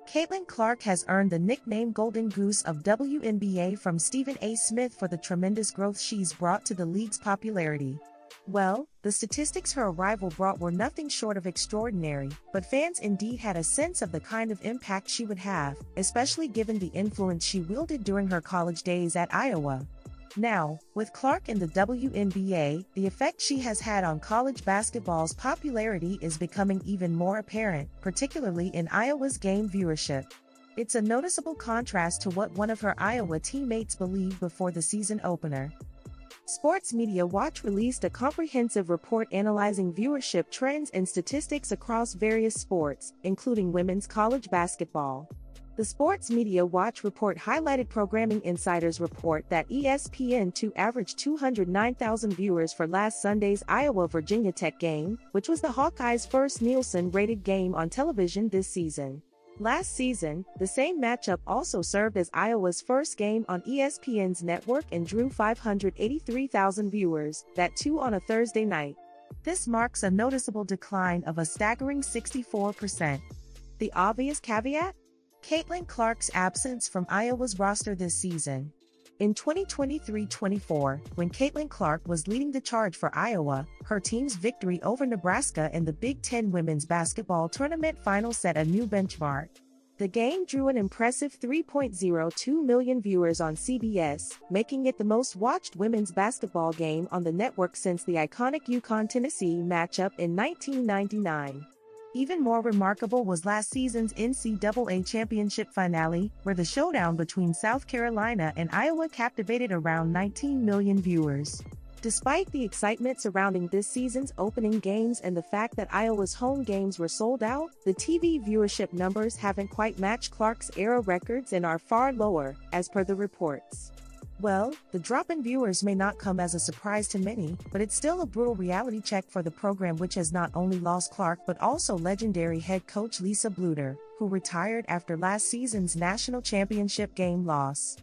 Caitlin Clark has earned the nickname Golden Goose of WNBA from Stephen A. Smith for the tremendous growth she's brought to the league's popularity. Well, the statistics her arrival brought were nothing short of extraordinary, but fans indeed had a sense of the kind of impact she would have, especially given the influence she wielded during her college days at Iowa. Now, with Clark in the WNBA, the effect she has had on college basketball's popularity is becoming even more apparent, particularly in Iowa's game viewership. It's a noticeable contrast to what one of her Iowa teammates believed before the season opener. Sports Media Watch released a comprehensive report analyzing viewership trends and statistics across various sports, including women's college basketball. The Sports Media Watch report highlighted Programming Insider's report that ESPN2 averaged 209,000 viewers for last Sunday's Iowa-Virginia Tech game, which was the Hawkeyes' first Nielsen-rated game on television this season. Last season, the same matchup also served as Iowa's first game on ESPN's network and drew 583,000 viewers, that too on a Thursday night. This marks a noticeable decline of a staggering 64%. The obvious caveat? Caitlin Clark's absence from Iowa's roster this season. In 2023-24, when Caitlin Clark was leading the charge for Iowa, her team's victory over Nebraska in the Big Ten Women's Basketball Tournament final set a new benchmark. The game drew an impressive 3.02 million viewers on CBS, making it the most watched women's basketball game on the network since the iconic UConn-Tennessee matchup in 1999. Even more remarkable was last season's NCAA championship finale, where the showdown between South Carolina and Iowa captivated around 19 million viewers. Despite the excitement surrounding this season's opening games and the fact that Iowa's home games were sold out, the TV viewership numbers haven't quite matched Clark's era records and are far lower, as per the reports. Well, the drop in viewers may not come as a surprise to many, but it's still a brutal reality check for the program, which has not only lost Clark but also legendary head coach Lisa Bluder, who retired after last season's national championship game loss.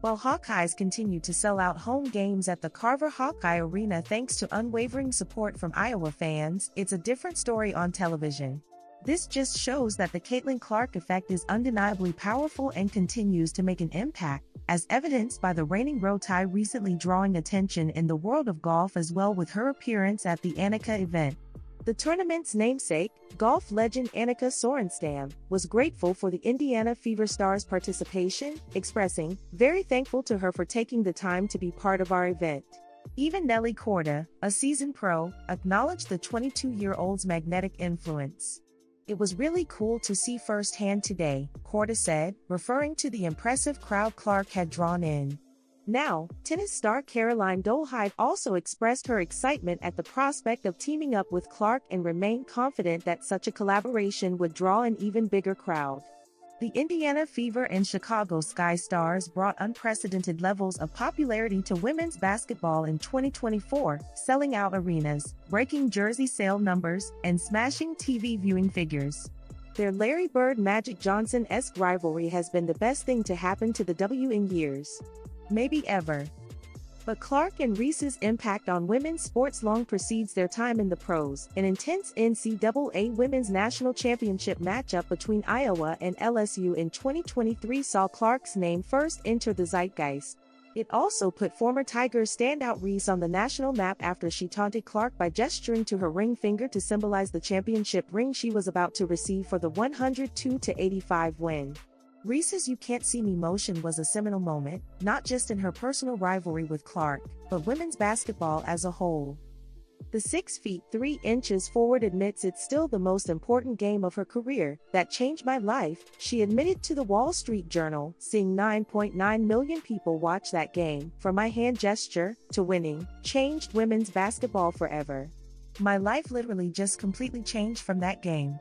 While Hawkeyes continue to sell out home games at the Carver Hawkeye Arena thanks to unwavering support from Iowa fans, it's a different story on television. This just shows that the Caitlin Clark effect is undeniably powerful and continues to make an impact, as evidenced by the reigning Rotary recently drawing attention in the world of golf as well with her appearance at the Annika event. The tournament's namesake, golf legend Annika Sorenstam, was grateful for the Indiana Fever Stars' participation, expressing, "Very thankful to her for taking the time to be part of our event." Even Nelly Korda, a seasoned pro, acknowledged the 22-year-old's magnetic influence. "It was really cool to see firsthand today," Korda said, referring to the impressive crowd Clark had drawn in. Now, tennis star Caroline Dolehide also expressed her excitement at the prospect of teaming up with Clark and remained confident that such a collaboration would draw an even bigger crowd. The Indiana Fever and Chicago Sky Stars brought unprecedented levels of popularity to women's basketball in 2024, selling out arenas, breaking jersey sale numbers, and smashing TV viewing figures. Their Larry Bird Magic Johnson-esque rivalry has been the best thing to happen to the W in years. Maybe ever. But Clark and Reese's impact on women's sports long precedes their time in the pros. An intense NCAA Women's National Championship matchup between Iowa and LSU in 2023 saw Clark's name first enter the zeitgeist. It also put former Tigers standout Reese on the national map after she taunted Clark by gesturing to her ring finger to symbolize the championship ring she was about to receive for the 102-85 win. Reese's "You Can't See Me" motion was a seminal moment, not just in her personal rivalry with Clark, but women's basketball as a whole. The 6 feet 3 inches forward admits it's still the most important game of her career. "That changed my life," she admitted to the Wall Street Journal, "seeing 9.9 million people watch that game, from my hand gesture to winning, changed women's basketball forever. My life literally just completely changed from that game."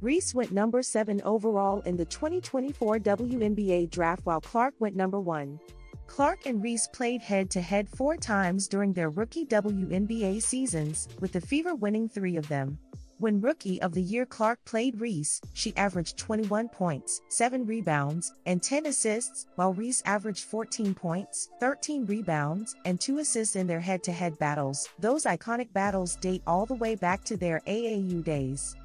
Reese went number 7 overall in the 2024 WNBA draft while Clark went number 1. Clark and Reese played head-to-head 4 times during their rookie WNBA seasons, with the Fever winning 3 of them. When Rookie of the Year Clark played Reese, she averaged 21 points, 7 rebounds, and 10 assists, while Reese averaged 14 points, 13 rebounds, and 2 assists in their head-to-head battles. Those iconic battles date all the way back to their AAU days.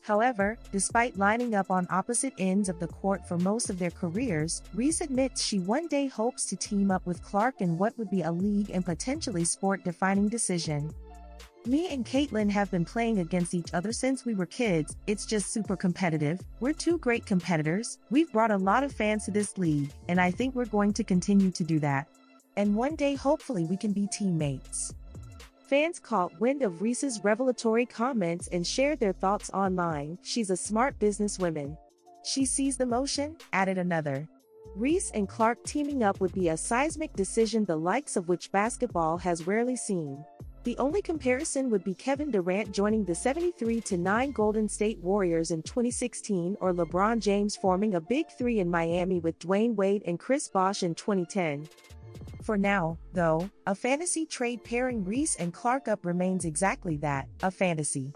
However, despite lining up on opposite ends of the court for most of their careers, Reese admits she one day hopes to team up with Clark in what would be a league and potentially sport-defining decision. "Me and Caitlin have been playing against each other since we were kids. It's just super competitive. We're two great competitors. We've brought a lot of fans to this league, and I think we're going to continue to do that. And one day hopefully we can be teammates." Fans caught wind of Reese's revelatory comments and shared their thoughts online. "She's a smart businesswoman. She sees the motion," added another. "Reese and Clark teaming up would be a seismic decision the likes of which basketball has rarely seen. The only comparison would be Kevin Durant joining the 73-9 Golden State Warriors in 2016 or LeBron James forming a Big Three in Miami with Dwayne Wade and Chris Bosh in 2010. For now, though, a fantasy trade pairing Reese and Clark up remains exactly that, a fantasy.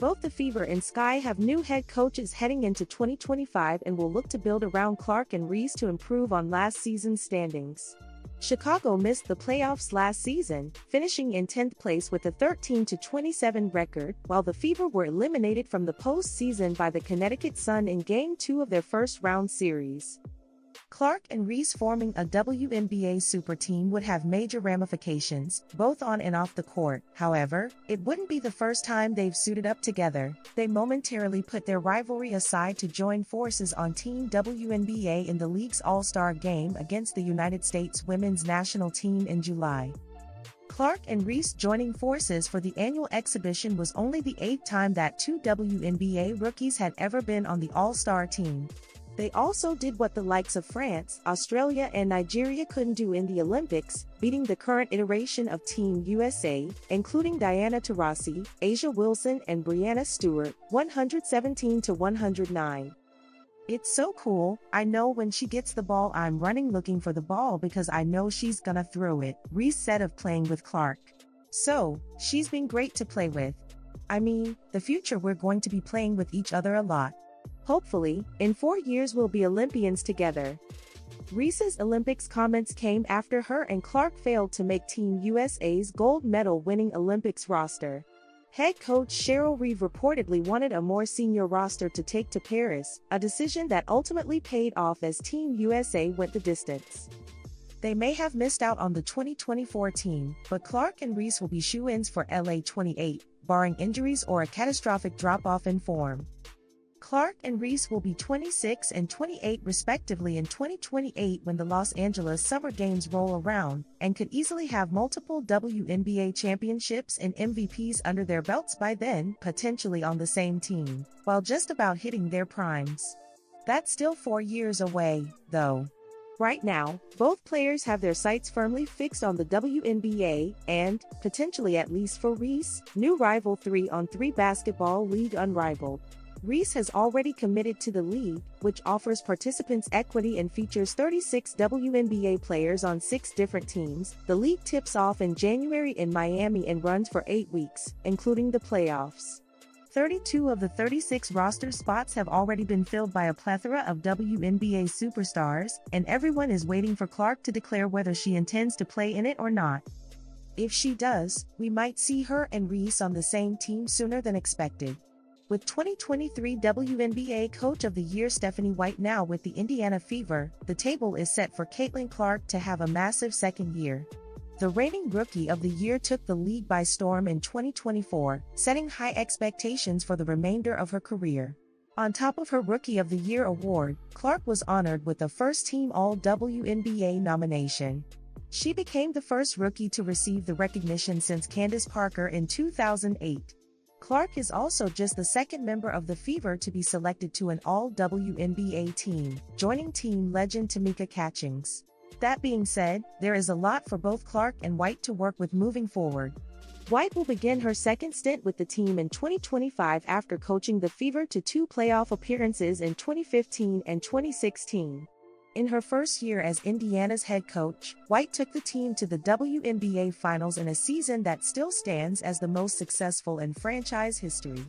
Both the Fever and Sky have new head coaches heading into 2025 and will look to build around Clark and Reese to improve on last season's standings. Chicago missed the playoffs last season, finishing in 10th place with a 13-27 record, while the Fever were eliminated from the postseason by the Connecticut Sun in Game 2 of their first-round series. Clark and Reese forming a WNBA super team would have major ramifications, both on and off the court. However, it wouldn't be the first time they've suited up together. They momentarily put their rivalry aside to join forces on Team WNBA in the league's All-Star game against the United States women's national team in July. Clark and Reese joining forces for the annual exhibition was only the 8th time that two WNBA rookies had ever been on the All-Star team. They also did what the likes of France, Australia and Nigeria couldn't do in the Olympics, beating the current iteration of Team USA, including Diana Taurasi, Asia Wilson and Brianna Stewart, 117-109. "It's so cool. I know when she gets the ball I'm running looking for the ball because I know she's gonna throw it," Reese said of playing with Clark. "So, she's been great to play with. I mean, the future we're going to be playing with each other a lot. Hopefully, in 4 years we'll be Olympians together." Reese's Olympics comments came after her and Clark failed to make Team USA's gold medal-winning Olympics roster. Head coach Cheryl Reeve reportedly wanted a more senior roster to take to Paris, a decision that ultimately paid off as Team USA went the distance. They may have missed out on the 2024 team, but Clark and Reese will be shoo-ins for LA 28, barring injuries or a catastrophic drop-off in form. Clark and Reese will be 26 and 28 respectively in 2028 when the Los Angeles Summer Games roll around, and could easily have multiple WNBA championships and MVPs under their belts by then, potentially on the same team, while just about hitting their primes. That's still 4 years away, though. Right now, both players have their sights firmly fixed on the WNBA and, potentially at least for Reese, new rival 3-on-3 basketball league Unrivaled. Reese has already committed to the league, which offers participants equity and features 36 WNBA players on 6 different teams. The league tips off in January in Miami and runs for 8 weeks, including the playoffs. 32 of the 36 roster spots have already been filled by a plethora of WNBA superstars, and everyone is waiting for Clark to declare whether she intends to play in it or not. If she does, we might see her and Reese on the same team sooner than expected. With 2023 WNBA Coach of the Year Stephanie White now with the Indiana Fever, the table is set for Caitlin Clark to have a massive second year. The reigning Rookie of the Year took the league by storm in 2024, setting high expectations for the remainder of her career. On top of her Rookie of the Year award, Clark was honored with a first-team All-WNBA nomination. She became the first rookie to receive the recognition since Candace Parker in 2008. Clark is also just the second member of the Fever to be selected to an All-WNBA team, joining team legend Tamika Catchings. That being said, there is a lot for both Clark and White to work with moving forward. White will begin her second stint with the team in 2025 after coaching the Fever to 2 playoff appearances in 2015 and 2016. In her first year as Indiana's head coach, White took the team to the WNBA Finals in a season that still stands as the most successful in franchise history.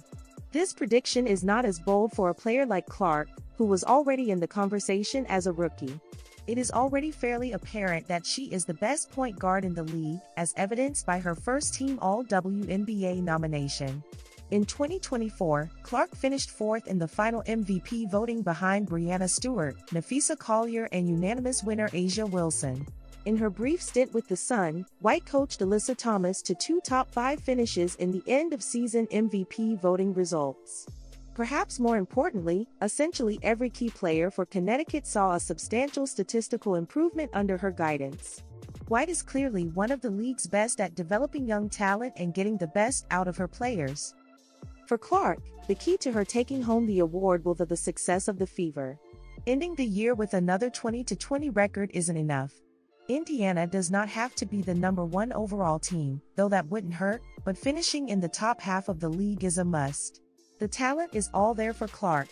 This prediction is not as bold for a player like Clark, who was already in the conversation as a rookie. It is already fairly apparent that she is the best point guard in the league, as evidenced by her first-team All-WNBA nomination. In 2024, Clark finished fourth in the final MVP voting behind Brianna Stewart, Nafisa Collier, and unanimous winner Asia Wilson. In her brief stint with the Sun, White coached Alyssa Thomas to 2 top-5 finishes in the end-of-season MVP voting results. Perhaps more importantly, essentially every key player for Connecticut saw a substantial statistical improvement under her guidance. White is clearly one of the league's best at developing young talent and getting the best out of her players. For Clark, the key to her taking home the award will be the success of the Fever. Ending the year with another 20-20 record isn't enough. Indiana does not have to be the #1 overall team, though that wouldn't hurt, but finishing in the top half of the league is a must. The talent is all there for Clark.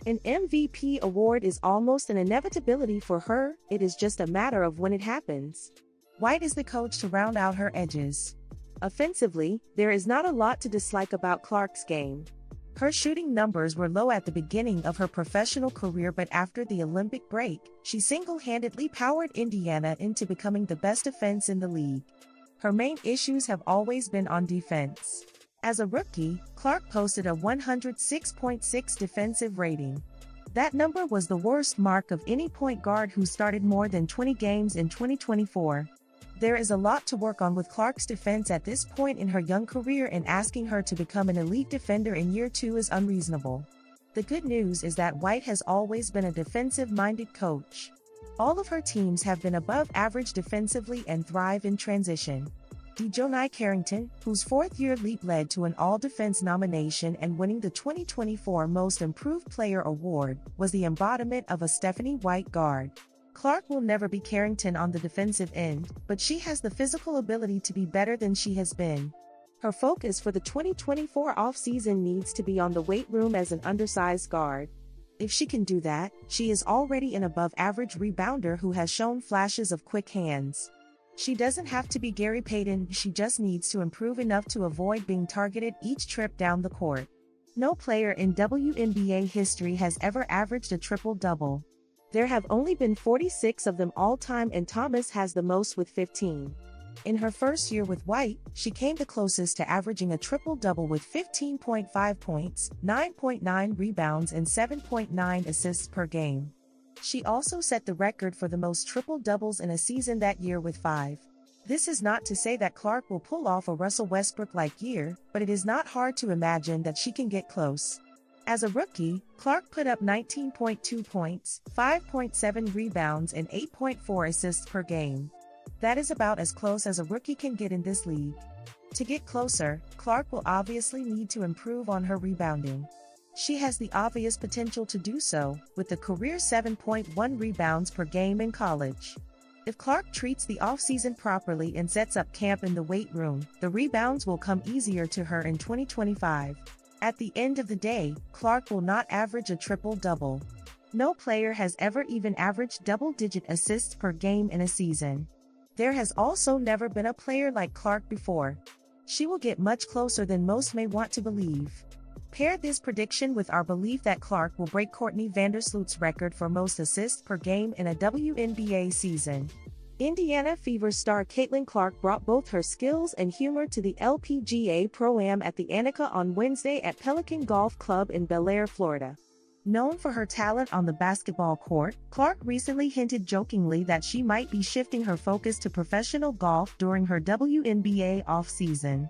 An MVP award is almost an inevitability for her, it is just a matter of when it happens. White is the coach to round out her edges. Offensively, there is not a lot to dislike about Clark's game. Her shooting numbers were low at the beginning of her professional career, but after the Olympic break, she single-handedly powered Indiana into becoming the best defense in the league. Her main issues have always been on defense. As a rookie, Clark posted a 106.6 defensive rating. That number was the worst mark of any point guard who started more than 20 games in 2024. There is a lot to work on with Clark's defense at this point in her young career, and asking her to become an elite defender in year 2 is unreasonable. The good news is that White has always been a defensive-minded coach. All of her teams have been above average defensively and thrive in transition. Dejounte Carrington, whose 4th-year leap led to an All-Defense nomination and winning the 2024 Most Improved Player award, was the embodiment of a Stephanie White guard. Clark will never be Carrington on the defensive end, but she has the physical ability to be better than she has been. Her focus for the 2024 offseason needs to be on the weight room as an undersized guard. If she can do that, she is already an above-average rebounder who has shown flashes of quick hands. She doesn't have to be Gary Payton, she just needs to improve enough to avoid being targeted each trip down the court. No player in WNBA history has ever averaged a triple-double. There have only been 46 of them all-time, and Thomas has the most with 15. In her first year with White, she came the closest to averaging a triple-double with 15.5 points, 9.9 rebounds, and 7.9 assists per game. She also set the record for the most triple-doubles in a season that year with 5. This is not to say that Clark will pull off a Russell Westbrook-like year, but it is not hard to imagine that she can get close. As a rookie, Clark put up 19.2 points, 5.7 rebounds, and 8.4 assists per game. That is about as close as a rookie can get in this league. To get closer, Clark will obviously need to improve on her rebounding. She has the obvious potential to do so, with the career 7.1 rebounds per game in college. If Clark treats the offseason properly and sets up camp in the weight room, the rebounds will come easier to her in 2025. At the end of the day, Clark will not average a triple-double. No player has ever even averaged double-digit assists per game in a season. There has also never been a player like Clark before. She will get much closer than most may want to believe. Pair this prediction with our belief that Clark will break Courtney Vandersloot's record for most assists per game in a WNBA season. Indiana Fever star Caitlin Clark brought both her skills and humor to the LPGA Pro-Am at the Annika on Wednesday at Pelican Golf Club in Bel Air, Florida. Known for her talent on the basketball court, Clark recently hinted jokingly that she might be shifting her focus to professional golf during her WNBA offseason.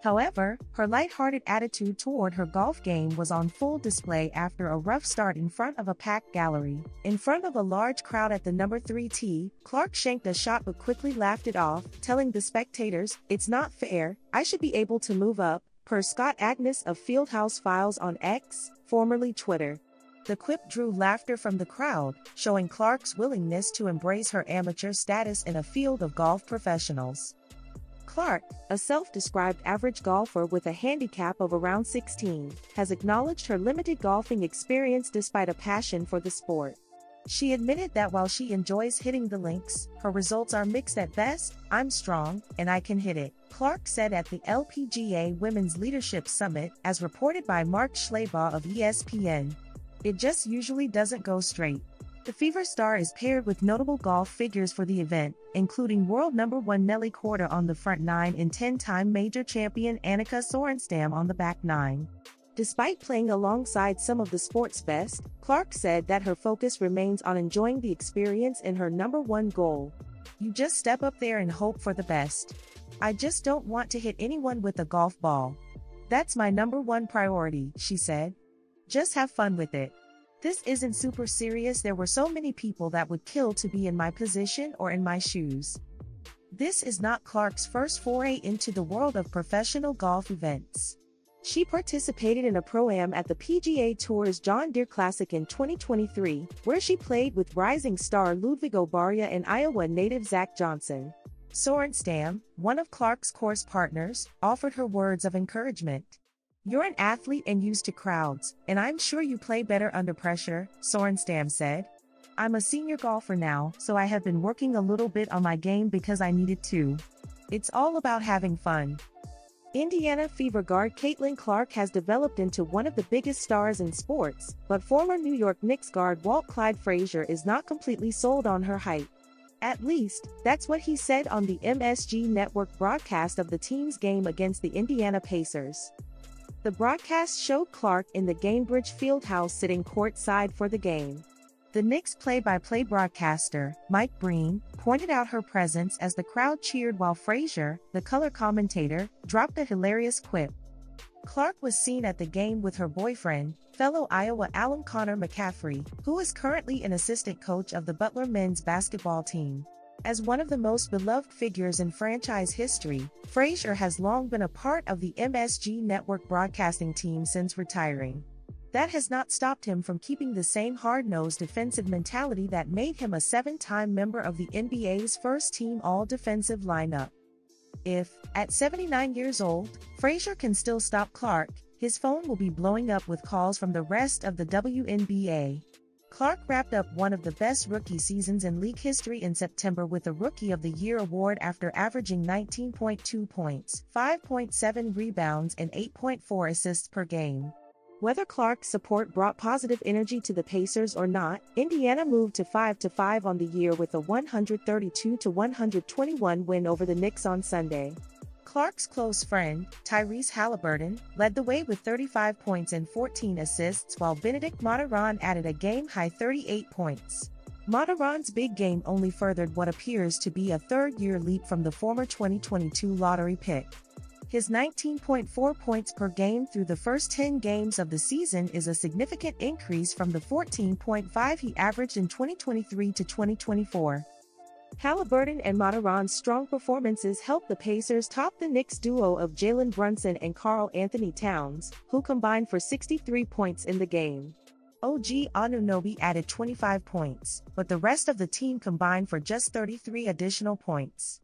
However, her lighthearted attitude toward her golf game was on full display after a rough start in front of a packed gallery. In front of a large crowd at the number 3 tee, Clark shanked a shot but quickly laughed it off, telling the spectators, "It's not fair, I should be able to move up," per Scott Agnes of Fieldhouse Files on X, formerly Twitter. The quip drew laughter from the crowd, showing Clark's willingness to embrace her amateur status in a field of golf professionals. Clark, a self-described average golfer with a handicap of around 16, has acknowledged her limited golfing experience despite a passion for the sport. She admitted that while she enjoys hitting the links, her results are mixed at best. "I'm strong, and I can hit it," Clark said at the LPGA Women's Leadership Summit, as reported by Mark Schlabach of ESPN. "It just usually doesn't go straight. The Fever star is paired with notable golf figures for the event, including world number 1 Nelly Korda on the front 9 and 10-time major champion Annika Sorenstam on the back 9. Despite playing alongside some of the sport's best, Clark said that her focus remains on enjoying the experience and her number 1 goal. You just step up there and hope for the best. I just don't want to hit anyone with a golf ball. That's my number 1 priority, she said. Just have fun with it. This isn't super serious. There were so many people that would kill to be in my position or in my shoes. This is not Clark's first foray into the world of professional golf events. She participated in a Pro-Am at the PGA Tour's John Deere Classic in 2023, where she played with rising star Ludvigo Barja and Iowa native Zach Johnson. Sorenstam, one of Clark's course partners, offered her words of encouragement. You're an athlete and used to crowds, and I'm sure you play better under pressure, Sorenstam said. I'm a senior golfer now, so I have been working a little bit on my game because I needed to. It's all about having fun. Indiana Fever guard Caitlin Clark has developed into one of the biggest stars in sports, but former New York Knicks guard Walt Clyde Frazier is not completely sold on her height. At least, that's what he said on the MSG Network broadcast of the team's game against the Indiana Pacers. The broadcast showed Clark in the Gainbridge Fieldhouse sitting courtside for the game. The Knicks play-by-play broadcaster, Mike Breen, pointed out her presence as the crowd cheered while Frazier, the color commentator, dropped a hilarious quip. Clark was seen at the game with her boyfriend, fellow Iowa alum Connor McCaffrey, who is currently an assistant coach of the Butler men's basketball team. As one of the most beloved figures in franchise history, Frazier has long been a part of the MSG Network broadcasting team since retiring. That has not stopped him from keeping the same hard-nosed defensive mentality that made him a 7-time member of the NBA's first-team all-defensive lineup. If, at 79 years old, Frazier can still stop Clark, his phone will be blowing up with calls from the rest of the WNBA. Clark wrapped up one of the best rookie seasons in league history in September with a Rookie of the Year award after averaging 19.2 points, 5.7 rebounds and 8.4 assists per game. Whether Clark's support brought positive energy to the Pacers or not, Indiana moved to 5-5 on the year with a 132-121 win over the Knicks on Sunday. Clark's close friend, Tyrese Halliburton, led the way with 35 points and 14 assists while Benedict Mathurin added a game-high 38 points. Mathurin's big game only furthered what appears to be a third-year leap from the former 2022 lottery pick. His 19.4 points per game through the first 10 games of the season is a significant increase from the 14.5 he averaged in 2023 to 2024. Halliburton and Mathurin's strong performances helped the Pacers top the Knicks duo of Jalen Brunson and Karl Anthony Towns, who combined for 63 points in the game. OG Anunoby added 25 points, but the rest of the team combined for just 33 additional points.